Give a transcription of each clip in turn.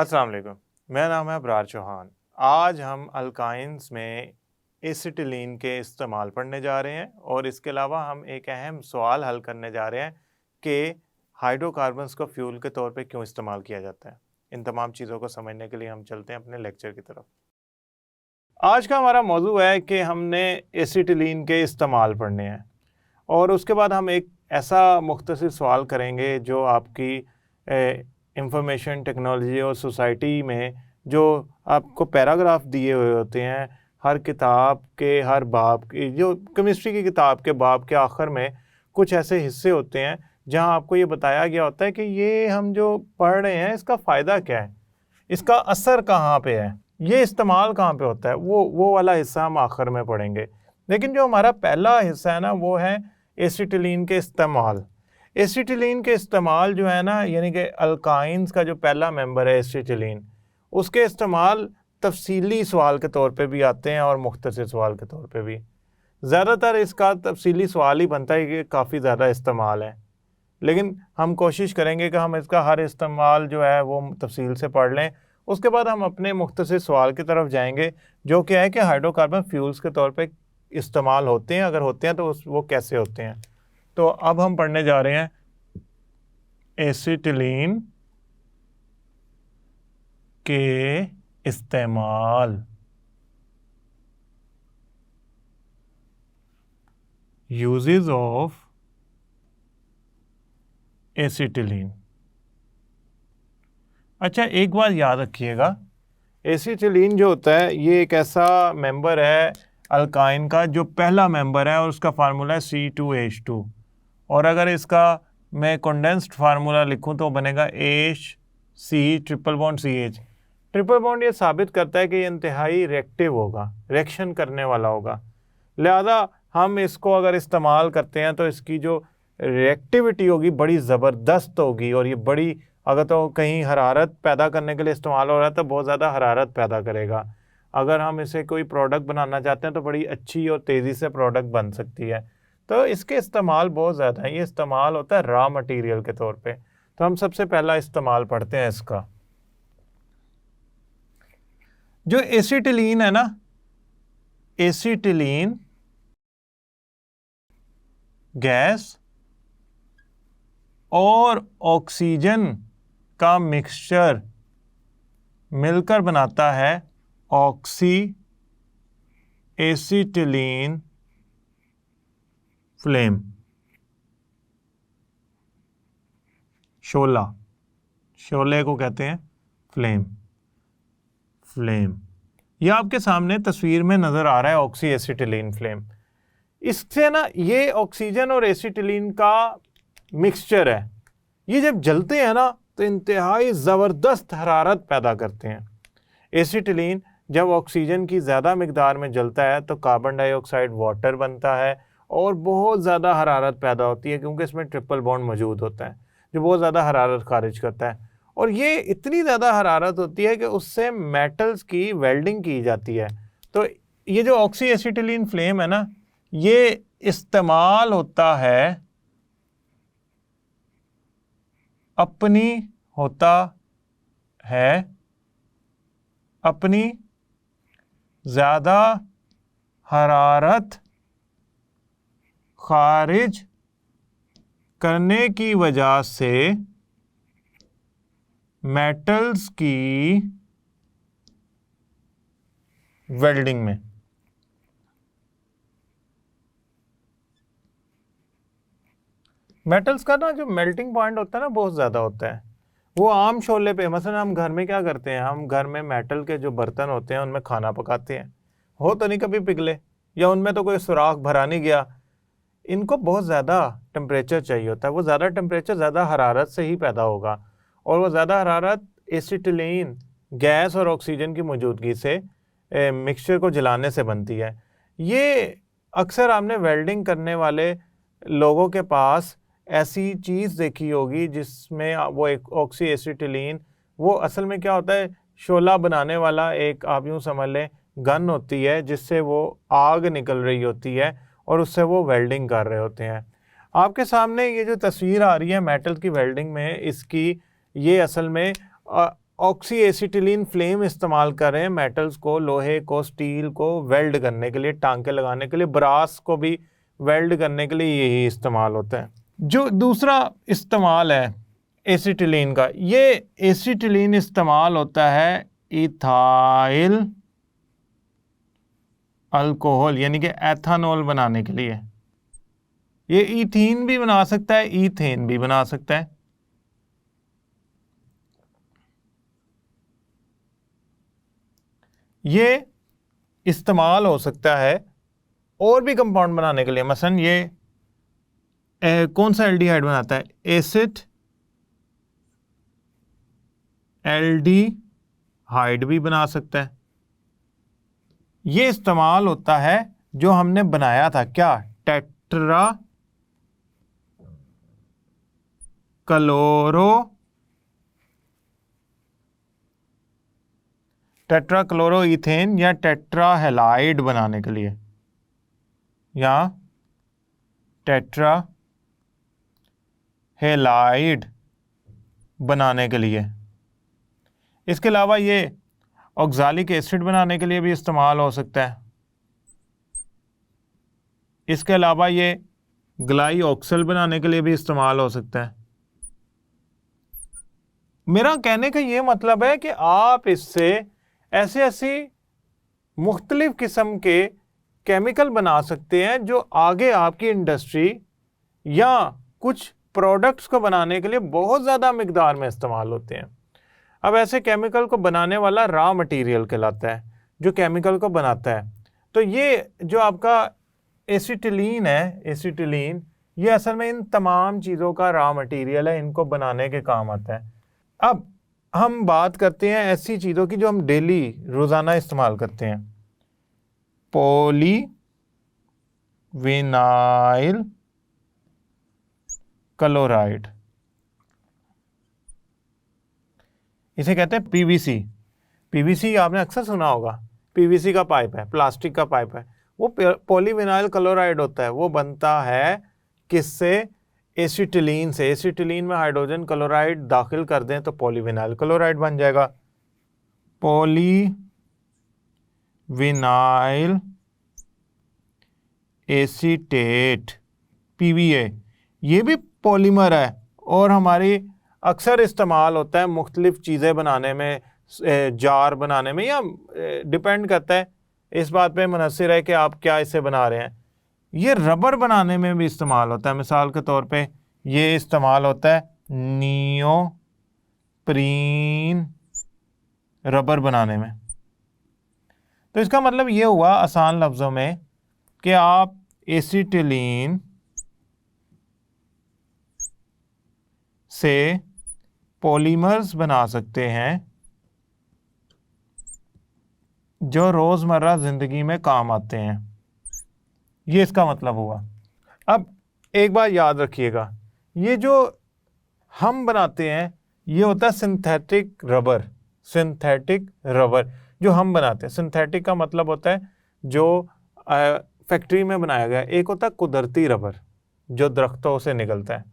अस्सलाम वालेकुम। मेरा नाम है अबरार चौहान। आज हम अल्काइंस में एसिटिलीन के इस्तेमाल पढ़ने जा रहे हैं और इसके अलावा हम एक अहम सवाल हल करने जा रहे हैं कि हाइड्रोकार्बन्स को फ्यूल के तौर पे क्यों इस्तेमाल किया जाता है। इन तमाम चीज़ों को समझने के लिए हम चलते हैं अपने लेक्चर की तरफ। आज का हमारा मौजू है कि हमने एसिटिलीन के इस्तेमाल पढ़ने हैं और उसके बाद हम एक ऐसा मुख्तसर सवाल करेंगे जो आपकी इंफॉर्मेशन टेक्नोलॉजी और सोसाइटी में जो आपको पैराग्राफ दिए हुए होते हैं हर किताब के हर बाब की, जो केमिस्ट्री की किताब के बाब के आखिर में कुछ ऐसे हिस्से होते हैं जहां आपको ये बताया गया होता है कि ये हम जो पढ़ रहे हैं इसका फ़ायदा क्या है, इसका असर कहाँ पे है, ये इस्तेमाल कहाँ पे होता है। वो वाला हिस्सा हम आखिर में पढ़ेंगे। लेकिन जो हमारा पहला हिस्सा है ना, वो है एसिटिलीन के इस्तेमाल। एसिटिलीन के इस्तेमाल जो है ना, यानी कि अल्काइंस का जो पहला मेंबर है एसिटिलीन, उसके इस्तेमाल तफसीली सवाल के तौर पे भी आते हैं और मुख्तसर सवाल के तौर पे भी। ज़्यादातर इसका तफसीली सवाल ही बनता है कि काफ़ी ज़्यादा इस्तेमाल है, लेकिन हम कोशिश करेंगे कि हम इसका हर इस्तेमाल जो है वो तफसील से पढ़ लें। उसके बाद हम अपने मुख्तसर सवाल की तरफ जाएंगे, जो क्या है कि हाइड्रोकार्बन फ्यूल्स के तौर पे इस्तेमाल होते हैं, अगर होते हैं तो वो कैसे होते हैं। तो अब हम पढ़ने जा रहे हैं एसिटिलीन के इस्तेमाल, यूजेस ऑफ एसिटिलीन। अच्छा, एक बात याद रखिएगा, एसिटिलीन जो होता है ये एक ऐसा मेंबर है अल्काइन का जो पहला मेंबर है और उसका फार्मूला है C2H2। और अगर इसका मैं कंडेंस्ड फार्मूला लिखूं तो बनेगा HC triple bond CH। Triple bond ये साबित करता है कि ये इंतहाई रिएक्टिव होगा, रिएक्शन करने वाला होगा। लिहाजा हम इसको अगर इस्तेमाल करते हैं तो इसकी जो रिएक्टिविटी होगी बड़ी ज़बरदस्त होगी, और ये बड़ी, अगर तो कहीं हरारत पैदा करने के लिए इस्तेमाल हो रहा है तो बहुत ज़्यादा हरारत पैदा करेगा। अगर हम इसे कोई प्रोडक्ट बनाना चाहते हैं तो बड़ी अच्छी और तेज़ी से प्रोडक्ट बन सकती है। तो इसके इस्तेमाल बहुत ज़्यादा है। ये इस्तेमाल होता है रॉ मटेरियल के तौर पे। तो हम सबसे पहला इस्तेमाल पढ़ते हैं इसका। जो एसिटिलीन है ना, एसिटिलीन गैस और ऑक्सीजन का मिक्सचर मिलकर बनाता है ऑक्सी एसिटिलीन फ्लेम, शोला। शोले को कहते हैं फ्लेम। यह आपके सामने तस्वीर में नज़र आ रहा है ऑक्सी एसिटिलीन फ्लेम। इससे ना ये ऑक्सीजन और एसिटिलीन का मिक्सचर है, ये जब जलते हैं ना तो इंतहाई ज़बरदस्त हरारत पैदा करते हैं। एसिटिलीन जब ऑक्सीजन की ज़्यादा मिकदार में जलता है तो कार्बन डाइऑक्साइड वाटर बनता है और बहुत ज़्यादा हरारत पैदा होती है, क्योंकि इसमें ट्रिपल बॉन्ड मौजूद होता है जो बहुत ज़्यादा हरारत खारिज करता है। और ये इतनी ज़्यादा हरारत होती है कि उससे मेटल्स की वेल्डिंग की जाती है। तो ये जो ऑक्सी एसिटिलीन फ्लेम है ना, ये इस्तेमाल होता है अपनी ज़्यादा हरारत खारिज करने की वजह से मेटल्स की वेल्डिंग में। मेटल्स का ना जो मेल्टिंग पॉइंट होता है ना बहुत ज़्यादा होता है। वो आम शोले पे, मसलन हम घर में क्या करते हैं, हम घर में मेटल के जो बर्तन होते हैं उनमें खाना पकाते हैं, हो तो नहीं कभी पिघले या उनमें तो कोई सुराख भरा नहीं गया। इनको बहुत ज़्यादा टेम्परेचर चाहिए होता है। वो ज़्यादा टेम्परेचर ज़्यादा हरारत से ही पैदा होगा, और वो ज़्यादा हरारत एसिटिलीन गैस और ऑक्सीजन की मौजूदगी से मिक्सचर को जलाने से बनती है। ये अक्सर आपने वेल्डिंग करने वाले लोगों के पास ऐसी चीज़ देखी होगी जिसमें वो एक ऑक्सी एसिटिलीन, वो असल में क्या होता है, शोला बनाने वाला एक, आप यूँ समझ लें, गन होती है जिससे वो आग निकल रही होती है और उससे वो वेल्डिंग कर रहे होते हैं। आपके सामने ये जो तस्वीर आ रही है मेटल की वेल्डिंग में, इसकी ये असल में ऑक्सी एसिटिलीन फ्लेम इस्तेमाल कर रहे हैं मेटल्स को, लोहे को, स्टील को वेल्ड करने के लिए, टांके लगाने के लिए, ब्रास को भी वेल्ड करने के लिए यही इस्तेमाल होता है। जो दूसरा इस्तेमाल है एसिटिलीन का, ये एसिटिलीन इस्तेमाल होता है इथाइल अल्कोहल यानी कि एथानॉल बनाने के लिए। ये इथीन भी बना सकता है, ईथेन भी बना सकता है। ये इस्तेमाल हो सकता है और भी कंपाउंड बनाने के लिए। मसलन ये कौन सा एल्डिहाइड बनाता है? एसिड एल्डिहाइड भी बना सकता है। ये इस्तेमाल होता है जो हमने बनाया था, क्या? टेट्रा क्लोरोइथेन या टेट्राहेलाइड बनाने के लिए, या टेट्राहेलाइड बनाने के लिए। इसके अलावा ये ऑक्सालिक एसिड बनाने के लिए भी इस्तेमाल हो सकता है। इसके अलावा ये ग्लाइऑक्सल बनाने के लिए भी इस्तेमाल हो सकता है। मेरा कहने का ये मतलब है कि आप इससे ऐसी मुख्तलिफ किस्म के केमिकल बना सकते हैं जो आगे आपकी इंडस्ट्री या कुछ प्रोडक्ट्स को बनाने के लिए बहुत ज़्यादा मिकदार में इस्तेमाल होते हैं। अब ऐसे केमिकल को बनाने वाला रॉ मटेरियल कहलाता है, जो केमिकल को बनाता है। तो ये जो आपका एसिटिलीन है, एसिटिलीन ये असल में इन तमाम चीज़ों का रॉ मटेरियल है, इनको बनाने के काम आता है। अब हम बात करते हैं ऐसी चीज़ों की जो हम डेली रोज़ाना इस्तेमाल करते हैं। पॉलीविनाइल क्लोराइड, इसे कहते हैं पीवीसी। पीवीसी आपने अक्सर सुना होगा, पीवीसी का पाइप है, प्लास्टिक का पाइप है, वो पॉलीविनाइल क्लोराइड होता है। वो बनता है किससे? एसिटिलीन से। एसिटिलीन में हाइड्रोजन क्लोराइड दाखिल कर दें तो पॉलीविनाइल क्लोराइड बन जाएगा। पॉलीविनाइल एसीटेट, पीवीए, ये भी पॉलीमर है और हमारी अक्सर इस्तेमाल होता है मुख्तलिफ चीज़ें बनाने में, जार बनाने में, या डिपेंड करता है इस बात पे मुनहसिर है कि आप क्या इससे बना रहे हैं। ये रबर बनाने में भी इस्तेमाल होता है। मिसाल के तौर पे ये इस्तेमाल होता है नियोप्रीन रबर बनाने में। तो इसका मतलब ये हुआ आसान लफ्ज़ों में कि आप एसिटिलीन से पॉलीमर्स बना सकते हैं जो रोज़मर्रा ज़िंदगी में काम आते हैं। ये इसका मतलब हुआ। अब एक बात याद रखिएगा, ये जो हम बनाते हैं ये होता है सिंथेटिक रबर। सिंथेटिक रबर जो हम बनाते हैं, सिंथेटिक का मतलब होता है जो फैक्ट्री में बनाया गया। एक होता है कुदरती रबर जो दरख्तों से निकलता है,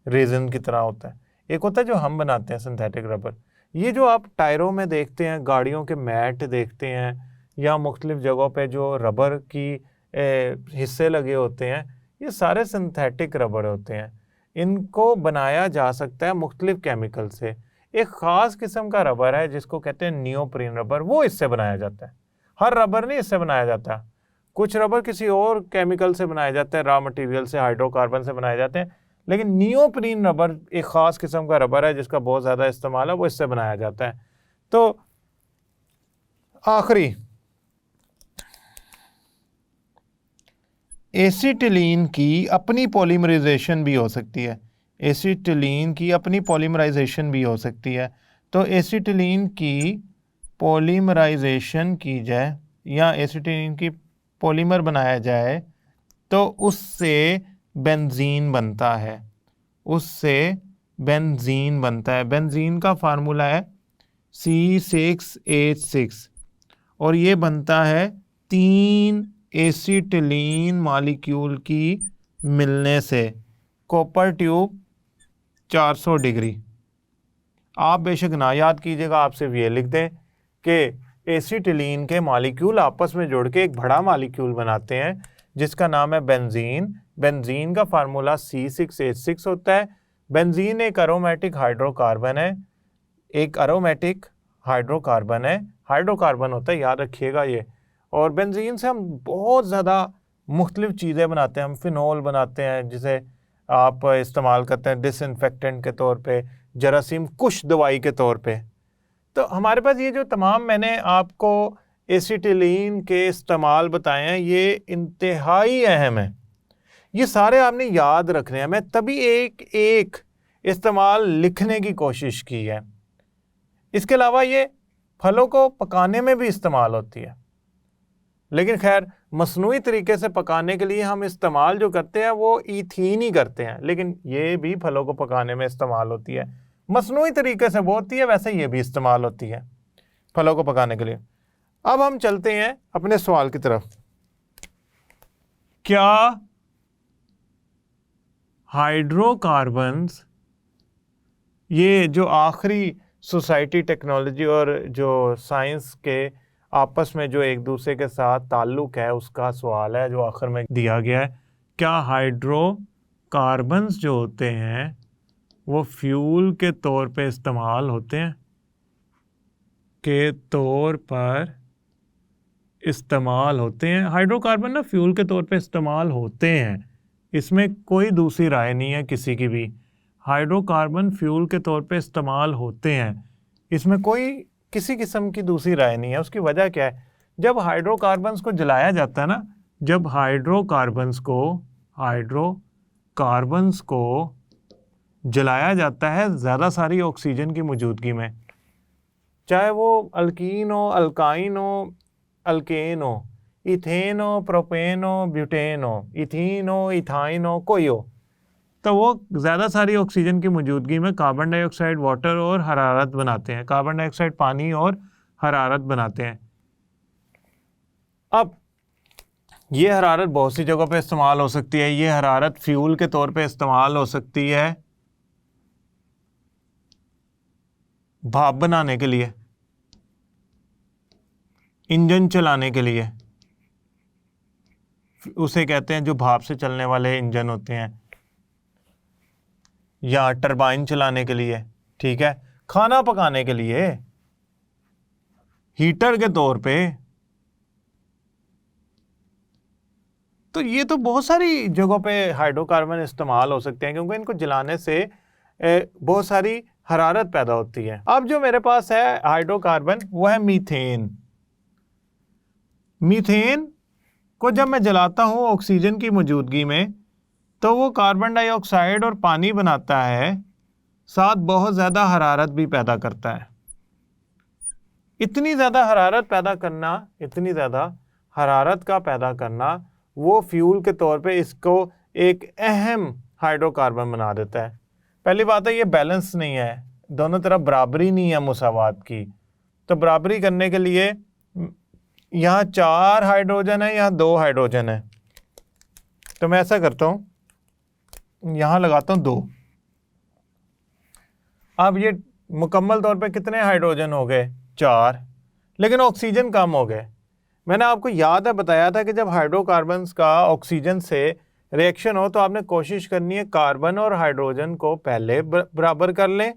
रेजिन की तरह होता है। एक होता है जो हम बनाते हैं सिंथेटिक रबर। ये जो आप टायरों में देखते हैं, गाड़ियों के मैट देखते हैं, या मुख्तलिफ जगहों पे जो रबर की हिस्से लगे होते हैं, ये सारे सिंथेटिक रबर होते हैं। इनको बनाया जा सकता है मुख्तलिफ केमिकल से। एक ख़ास किस्म का रबर है जिसको कहते हैं नियोप्रीन रबर, वो इससे बनाया जाता है। हर रबर नहीं इससे बनाया जाता। कुछ रबर किसी और केमिकल से बनाया जाता है, रॉ मटेरियल से, हाइड्रोकार्बन से बनाए जाते हैं। लेकिन नियोप्रीन रबर एक ख़ास किस्म का रबर है जिसका बहुत ज़्यादा इस्तेमाल है, वो इससे बनाया जाता है। तो आखिरी, एसिटिलीन की अपनी पॉलीमराइजेशन भी हो सकती है। एसिटिलीन की अपनी पॉलीमराइजेशन भी हो सकती है। तो एसिटिलीन की पॉलीमराइजेशन की जाए या एसिटिलीन की पॉलीमर बनाया जाए तो उससे बेंजीन बनता है। उससे बेंजीन बनता है। बेंजीन का फार्मूला है C6H6 और ये बनता है 3 एसिटिलीन मॉलिक्यूल की मिलने से। कॉपर ट्यूब 400 डिग्री, आप बेशक ना याद कीजिएगा, आप सिर्फ ये लिख दें कि एसिटिलीन के मॉलिक्यूल आपस में जुड़ के एक बड़ा मॉलिक्यूल बनाते हैं जिसका नाम है बेंजीन। बेंजीन का फार्मूला C6H6 होता है। बेंजीन एक एरोमेटिक हाइड्रोकार्बन है, एक एरोमेटिक हाइड्रोकार्बन है, हाइड्रोकार्बन होता है, याद रखिएगा ये। और बेंजीन से हम बहुत ज़्यादा मुख्तलिफ चीज़ें बनाते हैं। हम फिनोल बनाते हैं जिसे आप इस्तेमाल करते हैं डिसइंफेक्टेंट के तौर पे, जरासीम कुश दवाई के तौर पे। तो हमारे पास ये जो तमाम मैंने आपको एसिटिलीन के इस्तेमाल बताए हैं ये इंतहाई अहम है, ये सारे आपने याद रखने हैं। मैं तभी एक एक इस्तेमाल लिखने की कोशिश की है। इसके अलावा ये फलों को पकाने में भी इस्तेमाल होती है, लेकिन खैर मसनूई तरीके से पकाने के लिए हम इस्तेमाल जो करते हैं वो ईथीन ही करते हैं, लेकिन ये भी फलों को पकाने में इस्तेमाल होती है। मसनूई तरीके से वो होती है, वैसे ये भी इस्तेमाल होती है फलों को पकाने के लिए। अब हम चलते हैं अपने सवाल की तरफ। क्या हाइड्रोकार्बन्स, ये जो आखिरी सोसाइटी, टेक्नोलॉजी और जो साइंस के आपस में जो एक दूसरे के साथ ताल्लुक़ है उसका सवाल है जो आखिर में दिया गया है। क्या हाइड्रोकार्बन्स जो होते हैं वो फ्यूल के तौर पे इस्तेमाल होते हैं, के तौर पर इस्तेमाल होते हैं? हाइड्रोकार्बन ना फ्यूल के तौर पे इस्तेमाल होते हैं, इसमें कोई दूसरी राय नहीं है किसी की भी। हाइड्रोकार्बन फ्यूल के तौर पे इस्तेमाल होते हैं, इसमें कोई किसी किस्म की दूसरी राय नहीं है। उसकी वजह क्या है? जब हाइड्रोकार्बन्स को जलाया जाता है ना, जब हाइड्रोकार्बन्स को जलाया जाता है ज़्यादा सारी ऑक्सीजन की मौजूदगी में, चाहे वो अल्कीन हो, अल्काइन हो, अल्केन हो, इथेन हो, प्रोपेन हो, ब्यूटेन हो, इथीन हो, इथाइन हो, कोई हो, तो वो ज़्यादा सारी ऑक्सीजन की मौजूदगी में कार्बन डाइऑक्साइड, वाटर और हरारत बनाते हैं। कार्बन डाइऑक्साइड पानी और हरारत बनाते हैं। अब ये हरारत बहुत सी जगहों पे इस्तेमाल हो सकती है। ये हरारत फ्यूल के तौर पे इस्तेमाल हो सकती है भाप बनाने के लिए, इंजन चलाने के लिए, उसे कहते हैं जो भाप से चलने वाले इंजन होते हैं, या टरबाइन चलाने के लिए, ठीक है, खाना पकाने के लिए, हीटर के तौर पे। तो ये तो बहुत सारी जगहों पे हाइड्रोकार्बन इस्तेमाल हो सकते हैं क्योंकि इनको जलाने से बहुत सारी हरारत पैदा होती है। अब जो मेरे पास है हाइड्रोकार्बन वो है मीथेन। मीथेन को जब मैं जलाता हूँ ऑक्सीजन की मौजूदगी में तो वो कार्बन डाइऑक्साइड और पानी बनाता है, साथ बहुत ज़्यादा हरारत भी पैदा करता है। इतनी ज़्यादा हरारत का पैदा करना वो फ्यूल के तौर पे इसको एक अहम हाइड्रोकार्बन बना देता है। पहली बात है ये बैलेंस नहीं है, दोनों तरफ बराबरी नहीं है मुसावात की। तो बराबरी करने के लिए यहाँ 4 हाइड्रोजन है, यहाँ 2 हाइड्रोजन है, तो मैं ऐसा करता हूँ, यहाँ लगाता हूँ 2। अब ये मुकम्मल तौर पे कितने हाइड्रोजन हो गए? 4, लेकिन ऑक्सीजन कम हो गए। मैंने आपको याद है बताया था कि जब हाइड्रोकार्बन्स का ऑक्सीजन से रिएक्शन हो तो आपने कोशिश करनी है कार्बन और हाइड्रोजन को पहले बराबर कर लें,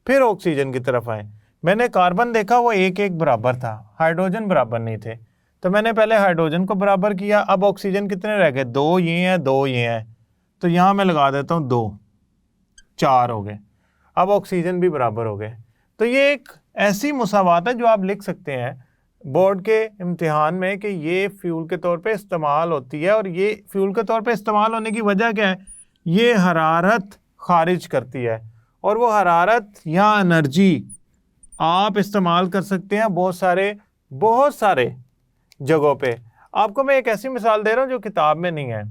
फिर ऑक्सीजन की तरफ आए। मैंने कार्बन देखा वो 1-1 बराबर था, हाइड्रोजन बराबर नहीं थे, तो मैंने पहले हाइड्रोजन को बराबर किया। अब ऑक्सीजन कितने रह गए? 2 ये हैं, 2 ये हैं, तो यहाँ मैं लगा देता हूँ 2, 4 हो गए। अब ऑक्सीजन भी बराबर हो गए। तो ये एक ऐसी मुसावात है जो आप लिख सकते हैं बोर्ड के इम्तिहान में कि ये फ्यूल के तौर पे इस्तेमाल होती है। और ये फ्यूल के तौर पे इस्तेमाल होने की वजह क्या है? ये हरारत खारिज करती है, और वो हरारत या एनर्जी आप इस्तेमाल कर सकते हैं बहुत सारे जगहों पे। आपको मैं एक ऐसी मिसाल दे रहा हूँ जो किताब में नहीं है।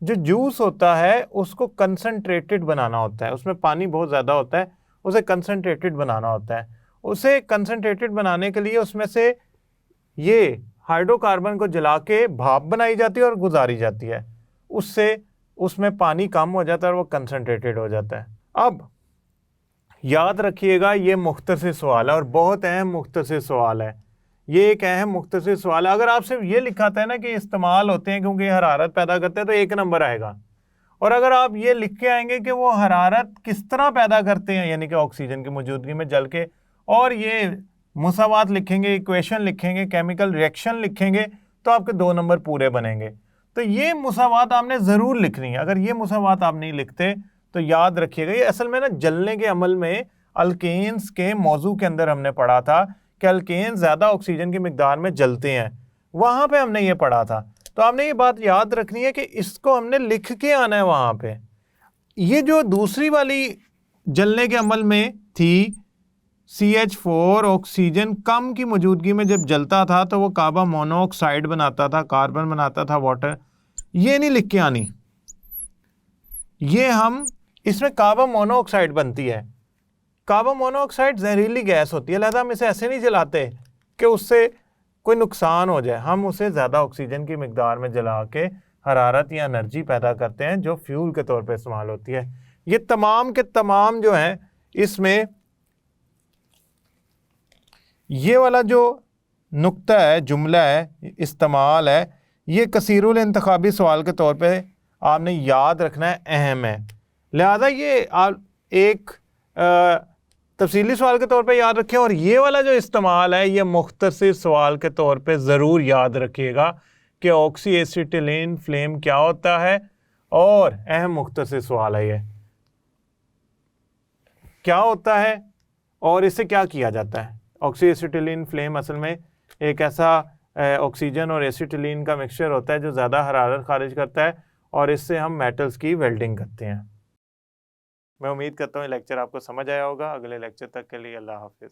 जो जूस होता है उसको कंसनट्रेटेड बनाना होता है, उसमें पानी बहुत ज़्यादा होता है, उसे कंसनट्रेटेड बनाना होता है। उसे कंसनट्रेटेड बनाने के लिए उसमें से ये हाइड्रोकार्बन को जला के भाप बनाई जाती है और गुजारी जाती है, उससे उसमें पानी कम हो जाता है और वो कंसनट्रेटेड हो जाता है। अब याद रखिएगा ये मुख्तसर सवाल है और बहुत अहम मुख्तसर सवाल है। ये एक अहम मुख्तसर सवाल है। अगर आप सिर्फ ये लिखाता है ना कि इस्तेमाल होते हैं क्योंकि हरारत पैदा करते हैं तो 1 नंबर आएगा। और अगर आप ये लिख के आएंगे कि वो हरारत किस तरह पैदा करते हैं, यानी कि ऑक्सीजन की मौजूदगी में जल के, और ये मुसावात लिखेंगे, इक्वेशन लिखेंगे, केमिकल रिएक्शन लिखेंगे, तो आपके 2 नंबर पूरे बनेंगे। तो ये मुसावात आपने ज़रूर लिखनी है। अगर ये मुसावात आप नहीं लिखते तो याद रखिएगा, ये असल में ना जलने के अमल में अल्केन्स के मौजू के अंदर हमने पढ़ा था कि अल्केन्स ज़्यादा ऑक्सीजन की मिकदार में जलते हैं, वहाँ पे हमने ये पढ़ा था। तो आपने ये बात याद रखनी है कि इसको हमने लिख के आना है वहाँ पे। ये जो दूसरी वाली जलने के अमल में थी, CH4 ऑक्सीजन कम की मौजूदगी में जब जलता था तो वो कार्बन मोनोऑक्साइड बनाता था, कार्बन बनाता था वाटर, ये नहीं लिख के आनी। ये हम इसमें कार्बन मोनोऑक्साइड बनती है। कार्बन मोनोऑक्साइड जहरीली गैस होती है, लिहाजा हम इसे ऐसे नहीं जलाते कि उससे कोई नुकसान हो जाए। हम उसे ज़्यादा ऑक्सीजन की मिकदार में जला के हरारत या एनर्जी पैदा करते हैं जो फ्यूल के तौर पे इस्तेमाल होती है। ये तमाम के तमाम जो हैं, इसमें ये वाला जो नुक्ता है, जुमला है, इस्तेमाल है, ये कसीरुल इंतखाबी सवाल के तौर पे आपने याद रखना है, अहम है। लिहाजा ये आप एक तफसीली सवाल के तौर पे याद रखें। और ये वाला जो इस्तेमाल है ये मुख्तसर सवाल के तौर पे ज़रूर याद रखिएगा कि ऑक्सी एसिटिलीन फ्लेम क्या होता है, और अहम मुख्तसर सवाल है ये क्या होता है और इससे क्या किया जाता है। ऑक्सी एसिटिलीन फ्लेम असल में एक ऐसा ऑक्सीजन और एसिटिलीन का मिक्सचर होता है जो ज़्यादा हरारत खारिज करता है, और इससे हम मेटल्स की वेल्डिंग करते हैं। मैं उम्मीद करता हूँ ये लेक्चर आपको समझ आया होगा। अगले लेक्चर तक के लिए अल्लाह हाफिज़।